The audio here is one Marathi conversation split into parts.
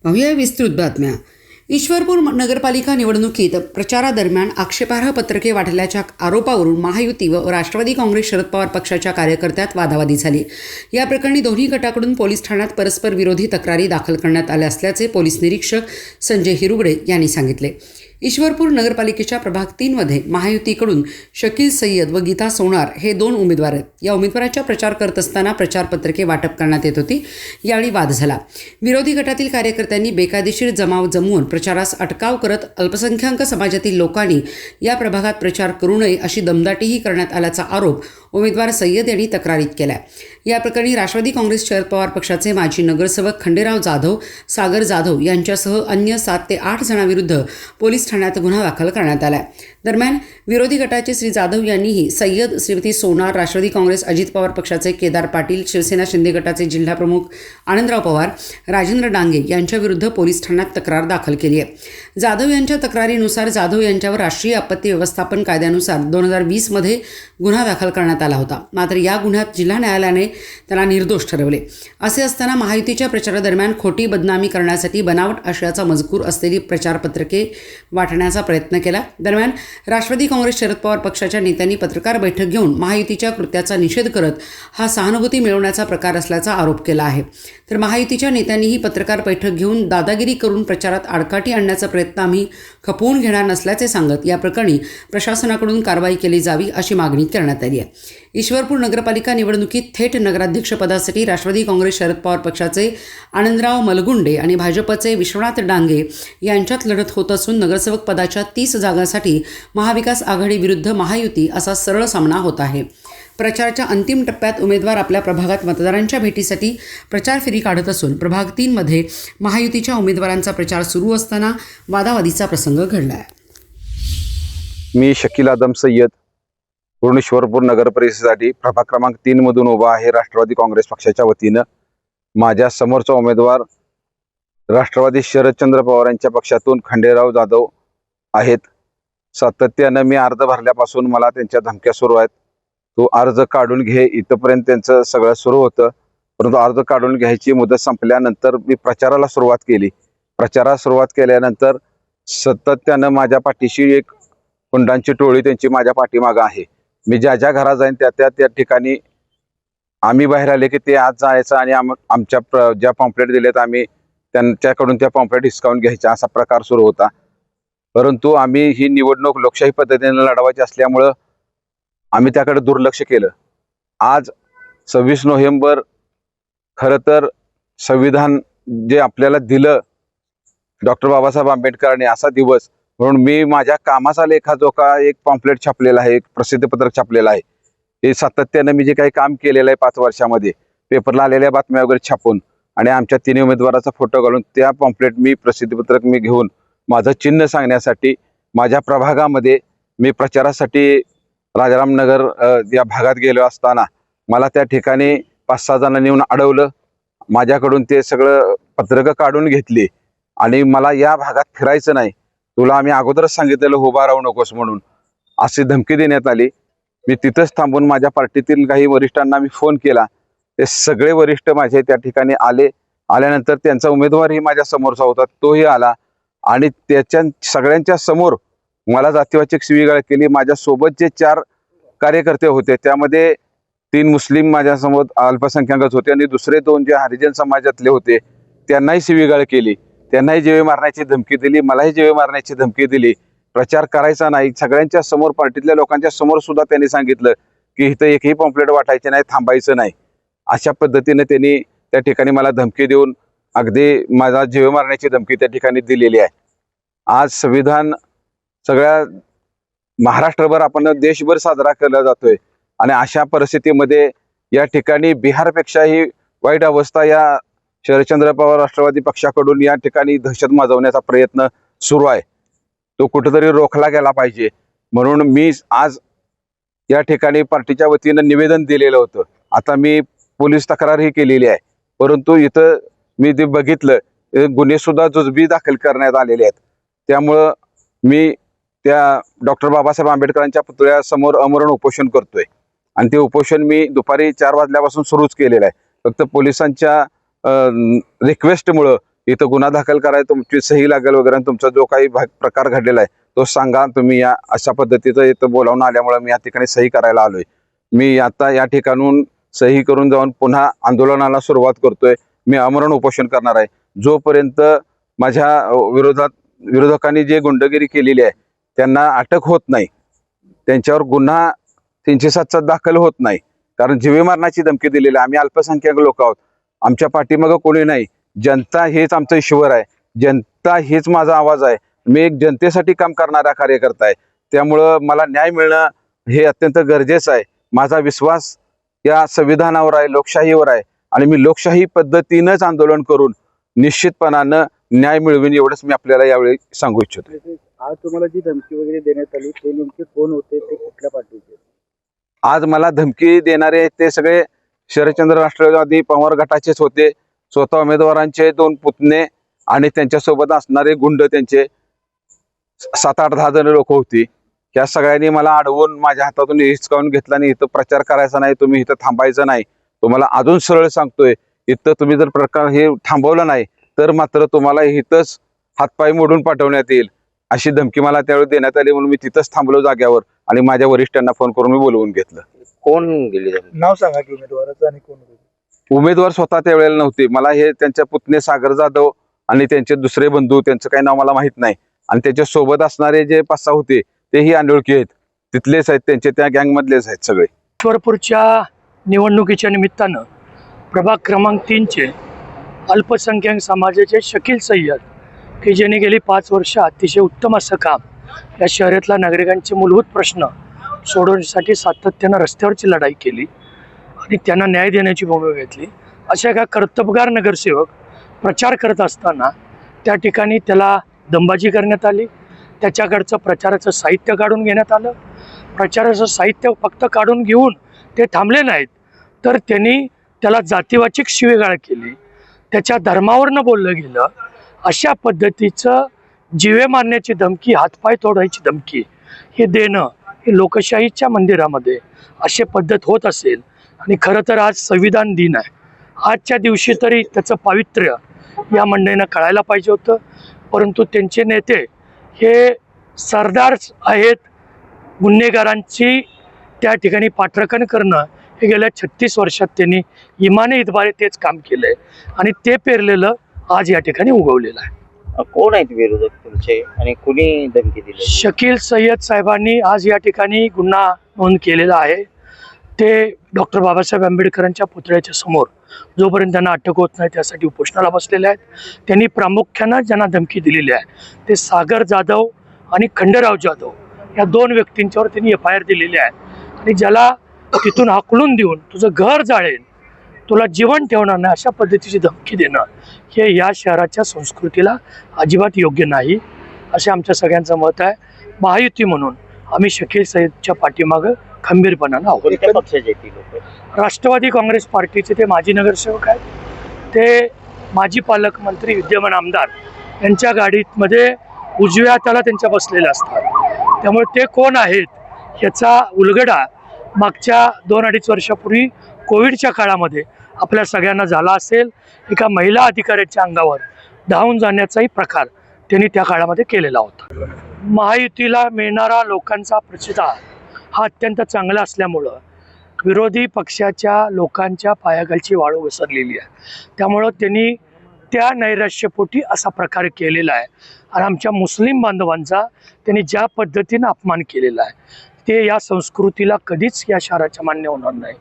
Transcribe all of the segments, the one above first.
पाहूया विस्तृत बातम्या। ईश्वरपूर नगरपालिका निवडणुकीत प्रचारादरम्यान आक्षेपार्ह पत्रके वाटल्याच्या आरोपावरून महायुती व राष्ट्रवादी काँग्रेस शरद पवार पक्षाच्या कार्यकर्त्यात वादावादी झाली। या प्रकरणी दोन्ही गटाकडून पोलीस ठाण्यात परस्पर विरोधी तक्रारी दाखल करण्यात आल्या असल्याचे पोलीस निरीक्षक संजय हिरुगडे यांनी सांगितले। ईश्वरपूर नगरपालिकेच्या प्रभाग 3 मध्ये महायुतीकडून शकील सय्यद व गीता सोनार हे 2 उमेदवार आहेत। या उमेदवाराच्या प्रचार करत असताना प्रचारपत्रके वाटप करण्यात येत होती। यावेळी वाद झाला। विरोधी गटातील कार्यकर्त्यांनी बेकायदेशीर जमाव जमवून प्रचारास अटकाव करत अल्पसंख्याक समाजातील लोकांनी या प्रभागात प्रचार करू नये अशी दमदाटीही करण्यात आल्याचा आरोप उमेदवार सय्यद यांनी तक्रारीत केला। या प्रकरणी राष्ट्रवादी काँग्रेस शरद पवार पक्षाचे माजी नगरसेवक खंडेराव जाधव, सागर जाधव यांच्यासह अन्य 7 ते 8 जणांविरुद्ध पोलीस ठाण्यात गुन्हा दाखल करण्यात आला। दरम्यान विरोधी गटाचे श्री जाधव यांनीही सय्यद, श्रीमती सोनार, राष्ट्रवादी काँग्रेस अजित पवार पक्षाचे केदार पाटील, शिवसेना शिंदे गटाचे जिल्हा प्रमुख आनंदराव पवार, राजेंद्र डांगे यांच्याविरुद्ध पोलीस ठाण्यात तक्रार दाखल केली आहे। जाधव यांच्या तक्रारीनुसार जाधव यांच्यावर राष्ट्रीय आपत्ती व्यवस्थापन कायद्यानुसार 2020 मध्ये गुन्हा दाखल करण्यात आला होता। मात्र या गुन्ह्यात जिल्हा न्यायालयाने त्यांना निर्दोष ठरवले। असे असताना महायुतीच्या प्रचारादरम्यान खोटी बदनामी करण्यासाठी बनावट आशयाचा मजकूर असलेली प्रचारपत्रके वाटण्याचा प्रयत्न केला। दरम्यान राष्ट्रवादी काँग्रेस शरद पवार पक्षाच्या नेत्यांनी पत्रकार बैठक घेऊन महायुतीच्या कृत्याचा निषेध करत हा सहानुभूती मिळवण्याचा प्रकार असल्याचा आरोप केला आहे। तर महायुतीच्या नेत्यांनीही पत्रकार बैठक घेऊन दादागिरी करून प्रचारात आडकाठी आणण्याचा प्रयत्न आम्ही खपवून घेणार नसल्याचे सांगत या प्रकरणी प्रशासनाकडून कारवाई केली जावी अशी मागणी करण्यात आली आहे। ईश्वरपूर नगरपालिका निवडणुकीत थेट नगराध्यक्षपदासाठी राष्ट्रवादी काँग्रेस शरद पवार पक्षाचे आनंदराव मलगुंडे आणि भाजपचे विश्वनाथ डांगे यांच्यात लढत होत असून नगरसेवक पदाच्या 30 जागांसाठी महाविकास आघाडी विरुद्ध महायुती असा सरळ सामना होत आहे। प्रचाराच्या अंतिम टप्प्यात उमेदवार आपल्या प्रभागात मतदारांच्या भेटीसाठी प्रचार फेरी काढत असून प्रभाग 3 मध्ये महायुतीच्या उमेदवारांचा प्रचार सुरू असताना वादावादीचा प्रसंग घडला आहे। मी शकील आदम सय्यद ईश्वरपूर नगर परिषदेसाठी प्रभाग क्रमांक 3 मधून उभा आहे राष्ट्रवादी काँग्रेस पक्षाच्या वतीनं। माझ्या समोरचा उमेदवार राष्ट्रवादी शरदचंद्र पवार यांच्या पक्षातून खंडेराव जाधव आहेत। सातत्यानं मी अर्ज भरल्यापासून मला त्यांच्या धमक्या सुरू आहेत। तो अर्ज काढून घे इथपर्यंत त्यांचं सगळं सुरू होतं, परंतु अर्ज काढून घ्यायची मुदत संपल्यानंतर मी प्रचाराला सुरुवात केली। प्रचाराला सुरुवात केल्यानंतर सातत्यानं माझ्या पाठीशी एक गुंडांची टोळी त्यांची माझ्या पाठीमागं आहे। मी ज्या ज्या घरात जाईन त्या ठिकाणी आम्ही बाहेर आले की ते आज जायचं आणि आमच्या ज्या पॉम्पलेट दिलेत आम्ही त्यांच्याकडून त्या पॉम्पलेट हिसकावून घ्यायच्या असा प्रकार सुरू होता। परंतु आम्ही ही निवडणूक लोकशाही पद्धतीने लढवायची असल्यामुळं आम्ही त्याकडे दुर्लक्ष केलं। आज 26 नोव्हेंबर खरं तर संविधान जे आपल्याला दिलं डॉक्टर बाबासाहेब आंबेडकरांनी असा दिवस म्हणून मी माझ्या कामाचा लेखाजोखा एक पॉम्पलेट छापलेला आहे, एक प्रसिद्धपत्रक छापलेलं आहे। हे सातत्यानं मी जे काही काम केलेलं आहे 5 वर्षामध्ये पेपरला आलेल्या बातम्या वगैरे छापून आणि आमच्या 3 उमेदवाराचा फोटो घालून त्या पॉम्पलेट मी प्रसिद्धपत्रक मी घेऊन माझं चिन्ह सांगण्यासाठी माझ्या प्रभागामध्ये मी प्रचारासाठी राजारामनगर या भागात गेलो असताना मला त्या ठिकाणी 5-6 जणांनी येऊन अडवलं। माझ्याकडून ते सगळं पत्रकं काढून घेतली आणि मला या भागात फिरायचं नाही, तुला आम्ही अगोदरच सांगितलेलं उभा राहू नकोस म्हणून अशी धमकी देण्यात आली। मी तिथंच थांबून माझ्या पार्टीतील काही वरिष्ठांना मी फोन केला। ते सगळे वरिष्ठ माझे त्या ठिकाणी आल्यानंतर त्यांचा उमेदवारही माझ्या समोरचा होता, तोही आला आणि त्याच्या सगळ्यांच्या समोर मला जातीवाचक शिवीगाळ केली। माझ्यासोबत जे 4 कार्यकर्ते होते त्यामध्ये 3 मुस्लिम माझ्यासमोर अल्पसंख्याकच होते आणि दुसरे 2 जे हरिजन समाजातले होते त्यांनाही शिवीगाळ केली, त्यांनाही जीवे मारण्याची धमकी दिली, मलाही जीवे मारण्याची धमकी दिली। प्रचार करायचा नाही सगळ्यांच्या समोर, पार्टीतल्या लोकांच्या समोर सुद्धा त्यांनी सांगितलं की इथं एकही पॉम्पलेट वाटायचे नाही, थांबायचं नाही। अशा पद्धतीने त्यांनी त्या ठिकाणी मला धमकी देऊन अगदी माझा जीवे मारण्याची धमकी त्या ठिकाणी दिलेली आहे। आज संविधान सगळ्या महाराष्ट्रभर आपण देशभर साजरा केला जातोय आणि अशा परिस्थितीमध्ये या ठिकाणी बिहारपेक्षाही वाईट अवस्था या शरदचंद्र पवार राष्ट्रवादी पक्षाकडून या ठिकाणी दहशत माजवण्याचा प्रयत्न सुरू आहे। तो कुठेतरी रोखला गेला पाहिजे म्हणून मी आज या ठिकाणी पार्टीच्या वतीनं निवेदन दिलेलं होतं। आता मी पोलीस तक्रारही केलेली आहे, परंतु इथं मी ते बघितलं गुन्हे सुद्धा जुजबी दाखल करण्यात आलेले आहेत। त्यामुळं मी त्या डॉक्टर बाबासाहेब आंबेडकरांच्या पुतळ्यासमोर आमरण उपोषण करतोय आणि ते उपोषण मी दुपारी 4 वाजल्यापासून सुरूच केलेलं आहे। फक्त पोलिसांच्या रिक्वेस्टमुळं इथं गुन्हा दाखल करायला तुमची सही लागेल वगैरे आणि तुमचा जो काही प्रकार घडलेला आहे तो सांगा, तुम्ही या अशा पद्धतीचं इथं बोलावून आल्यामुळे मी या ठिकाणी सही करायला आलोय. मी आता या ठिकाणून सही करून जाऊन पुन्हा आंदोलनाला सुरुवात करतोय. मी आमरण उपोषण करणार आहे जोपर्यंत माझ्या विरोधकांनी जे गुंडगिरी केलेली आहे त्यांना अटक होत नाही, त्यांच्यावर गुन्हा 307चा दाखल होत नाही. कारण जीवे मारण्याची धमकी दिलेली आहे. आम्ही अल्पसंख्याक लोक आहोत, आमच्या पाठीमागं कोणी नाही. जनता हेच आमचं ईश्वर आहे, जनता हेच माझा आवाज आहे. मी एक जनतेसाठी काम करणारा कार्यकर्ता आहे, त्यामुळं मला न्याय मिळणं हे अत्यंत गरजेचं आहे. माझा विश्वास या संविधानावर आहे, लोकशाहीवर आहे आणि मी लोकशाही पद्धतीनंच आंदोलन करून निश्चितपणानं न्याय मिळवीन एवढंच मी आपल्याला यावेळी सांगू इच्छितो. आज तुम्हाला जी धमकी वगैरे देण्यात आली ते नेमके कोण होते, ते कुठल्या पार्टीचे? आज मला धमकी देणारे ते सगळे शरदचंद्र राष्ट्रवादी पवार गटाचेच होते. स्वतः उमेदवारांचे 2 पुतणे आणि त्यांच्यासोबत असणारे गुंड, त्यांचे 7-8-10 जण लोक होती. या सगळ्यांनी मला अडवून माझ्या हातातून हिसकावून घेतला आणि इथं प्रचार करायचा नाही, तुम्ही इथं थांबायचं नाही. तुम्हाला अजून सरळ सांगतोय, इथं तुम्ही जर प्रकार हे थांबवलं नाही तर मात्र तुम्हाला इथंच हातपाय मोडून पाठवण्यात येईल, अशी धमकी मला त्यावेळी देण्यात आली. म्हणून मी तिथंच थांबलो जाग्यावर आणि माझ्या वरिष्ठांना फोन करून मी बोलवून घेतलं. कोण गेले? नाव सांगा की उमेदवाराचं आणि कोण होते? उमेदवार स्वतः त्यावेळेला नव्हते. मला हे त्यांचे पुतणे सागर जाधव आणि त्यांचे दुसरे बंधू, त्यांचं काही नाव मला माहित नाही. आणि त्याच्या सोबत असणारे जे 5-6 होते तेही अनोळखी आहेत, तिथलेच आहेत, त्यांचे त्या गँग मधलेच आहेत सगळे. ईश्वरपूरच्या निवडणुकीच्या निमित्तानं प्रभाग क्रमांक 3चे अल्पसंख्याक समाजाचे शकील सय्यद, की ज्यांनी गेली 5 वर्ष अतिशय उत्तम असं काम या शहरातल्या नागरिकांचे मूलभूत प्रश्न सोडवण्यासाठी सातत्यानं रस्त्यावरची लढाई केली आणि त्यांना न्याय देण्याची भूमिका घेतली. अशा एका कर्तबगार नगरसेवक प्रचार करत असताना त्या ठिकाणी त्याला दंबाजी करण्यात आली. त्याच्याकडचं प्रचाराचं साहित्य काढून घेण्यात आलं. प्रचाराचं साहित्य फक्त काढून घेऊन ते थांबले नाहीत, तर त्यांनी त्याला जातीवाचक शिवीगाळ केली, त्याच्या धर्मावरनं बोललं गेलं. अशा पद्धतीचं जीवे मारण्याची धमकी, हातपाय तोडायची धमकी हे देणं, हे लोकशाहीच्या मंदिरामध्ये अशी पद्धत होत असेल. आणि खरं तर आज संविधान दिन आहे, आजच्या दिवशी तरी त्याचं पावित्र्य या मंडळींना कळायला पाहिजे होतं. परंतु त्यांचे नेते हे सरदार आहेत. गुन्हेगारांची त्या ठिकाणी पाठराखण करणं हे गेल्या 36 वर्षात त्यांनी इमाने इतबारे तेच काम केलंय आणि ते पेरलेलं आज या ठिकाणी उगवलेलं आहे. कोण आहेत विरोधक तुमचे आणि कुणी धमकी दिली? शकील सय्यद साहेबांनी आज या ठिकाणी गुन्हा नोंद केलेला आहे. ते डॉक्टर बाबासाहेब आंबेडकरांच्या पुतळ्याच्या समोर जोपर्यंत त्यांना अटक होत नाही त्यासाठी उपोषणाला बसलेले आहेत. त्यांनी प्रामुख्यानं ज्यांना धमकी दिलेली आहे ते सागर जाधव आणि खंडेराव जाधव या 2 व्यक्तींच्यावर त्यांनी FIR दिलेली आहे. आणि ज्याला तिथून हाकलून देऊन तुझं घर जाळेल, तुला जीवन ठेवणार नाही, अशा पद्धतीची धमकी देणं हे या शहराच्या संस्कृतीला अजिबात योग्य नाही, असे आमच्या सगळ्यांचं मत आहे. महायुती म्हणून आम्ही शकील सय्यदच्या पाठीमागं खंबीरपणानं आहोत. कोणत्या पक्षाचे ती लोक? राष्ट्रवादी काँग्रेस पार्टीचे ते माजी नगरसेवक आहेत. ते माजी पालकमंत्री, विद्यमान आमदार यांच्या गाडीमध्ये उजव्या हाताला त्यांच्या बसलेले असतात. त्यामुळे ते कोण आहेत याचा उलगडा मागच्या 2-2.5 वर्षापूर्वी कोविडच्या काळामध्ये आपल्या सगळ्यांना झाला असेल. एका महिला अधिकाऱ्याच्या अंगावर धावून जाण्याचाही प्रकार त्यांनी त्या काळामध्ये केलेला होता. महायुतीला मिळणारा लोकांचा प्रतिसाद हा अत्यंत चांगला असल्यामुळं विरोधी पक्षाच्या लोकांच्या पायाखालची वाळू घसरलेली आहे. त्यामुळं त्यांनी त्या नैराश्यपोटी असा प्रकार केलेला आहे. आणि आमच्या मुस्लिम बांधवांचा त्यांनी ज्या पद्धतीनं अपमान केलेला आहे ते या संस्कृतीला कधीच या शहराच्या मान्य होणार नाही.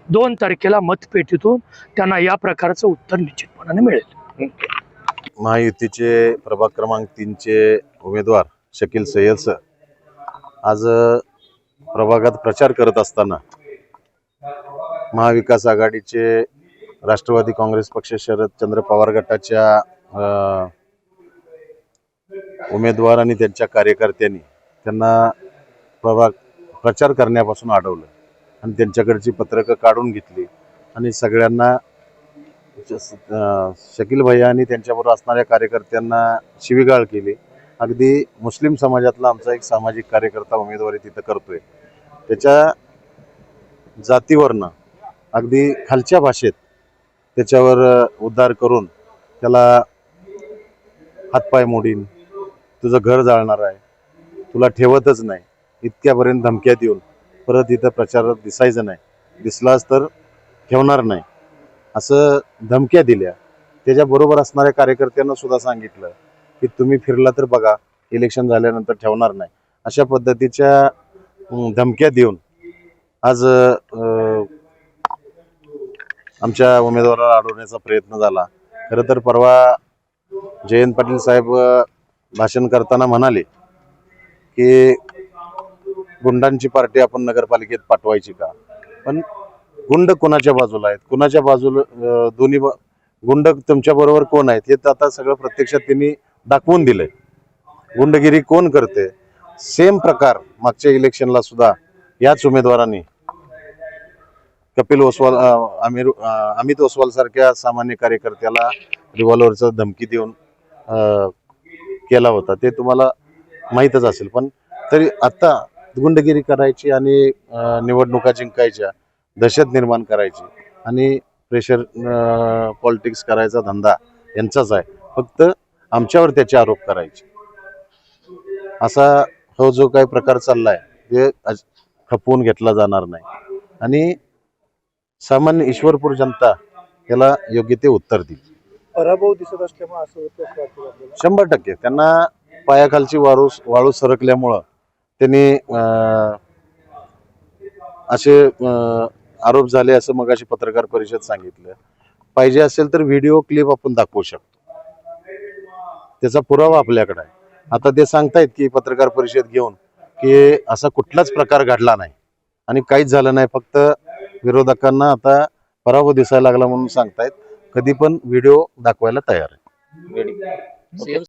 2 तारखेला मतपेटीतून त्यांना या प्रकारचं उत्तर निश्चितपणाने मिळेल. महायुतीचे प्रभाग क्रमांक 3चे उमेदवार शकील सय्यद सर आज प्रभागात प्रचार करत असताना महाविकास आघाडीचे राष्ट्रवादी काँग्रेस पक्ष शरदचंद्र पवार गटाच्या उमेदवार आणि त्यांच्या कार्यकर्त्यांनी त्यांना प्रचार करण्यापासून अडवलं आणि त्यांच्याकडची पत्रकं काढून घेतली आणि सगळ्यांना शकील भैया आणि त्यांच्याबरोबर असणाऱ्या कार्यकर्त्यांना शिवीगाळ केली. अगदी मुस्लिम समाजातला आमचा एक सामाजिक कार्यकर्ता उमेदवारी तिथं करतोय, त्याच्या जातीवरनं अगदी खालच्या भाषेत त्याच्यावर उद्धार करून त्याला हातपाय मोडीन, तुझं घर जाळणार आहे, तुला ठेवतच नाही, इतक्यापर्यंत धमक्या देऊन परत इथं प्रचारात दिसायचं नाही, दिसलास तर ठेवणार नाही असं धमक्या दिल्या. त्याच्याबरोबर असणाऱ्या कार्यकर्त्यांना सुद्धा सांगितलं की तुम्ही फिरला तर बघा, इलेक्शन झाल्यानंतर ठेवणार नाही, अशा पद्धतीच्या धमक्या देऊन आज आमच्या उमेदवाराला अडवण्याचा प्रयत्न झाला. खरं तर परवा जयंत पाटील साहेब भाषण करताना म्हणाले की गुंडांची पार्टी आपण नगरपालिकेत पाठवायची का, पण गुंड कोणाच्या बाजूला आहेत, कुणाच्या बाजूला गुंड तुमच्या बरोबर कोण आहेत हे तर आता सगळं प्रत्यक्षात त्यांनी दाखवून दिलंय. गुंडगिरी कोण करते, सेम प्रकार मागच्या इलेक्शनला सुद्धा याच उमेदवारांनी कपिल ओसवाल अमित ओसवाल सारख्या सामान्य कार्यकर्त्याला रिव्हॉल्वरचा धमकी देऊन केला होता, ते तुम्हाला माहीतच असेल. पण तरी आता गुंडगिरी करायची आणि निवडणुका जिंकायच्या, दहशत निर्माण करायची आणि प्रेशर पॉलिटिक्स करायचा धंदा यांचाच आहे. फक्त आमच्यावर त्याचे आरोप करायचे, असा हो जो काही प्रकार चाललाय ते खपवून घेतला जाणार नाही आणि सामान्य ईश्वरपूर जनता याला योग्य ते उत्तर देईल. पराभव दिसत असल्यामुळे असं होतं असं वाटतं आपल्याला. 100% त्यांना पायाखालची वाळू सरकल्यामुळं त्यांनी असे आरोप झाले असं मगाशी पत्रकार परिषद सांगितलं. पाहिजे असेल तर व्हिडिओ क्लिप आपण दाखवू शकतो, त्याचा पुरावा आपल्याकडे आहे. आता ते सांगतायत की पत्रकार परिषद घेऊन की असा कुठलाच प्रकार घडला नाही आणि काहीच झालं नाही, फक्त विरोधकांना आता पराभव दिसायला लागला म्हणून सांगतायत. कधी पण व्हिडिओ दाखवायला तयार आहे.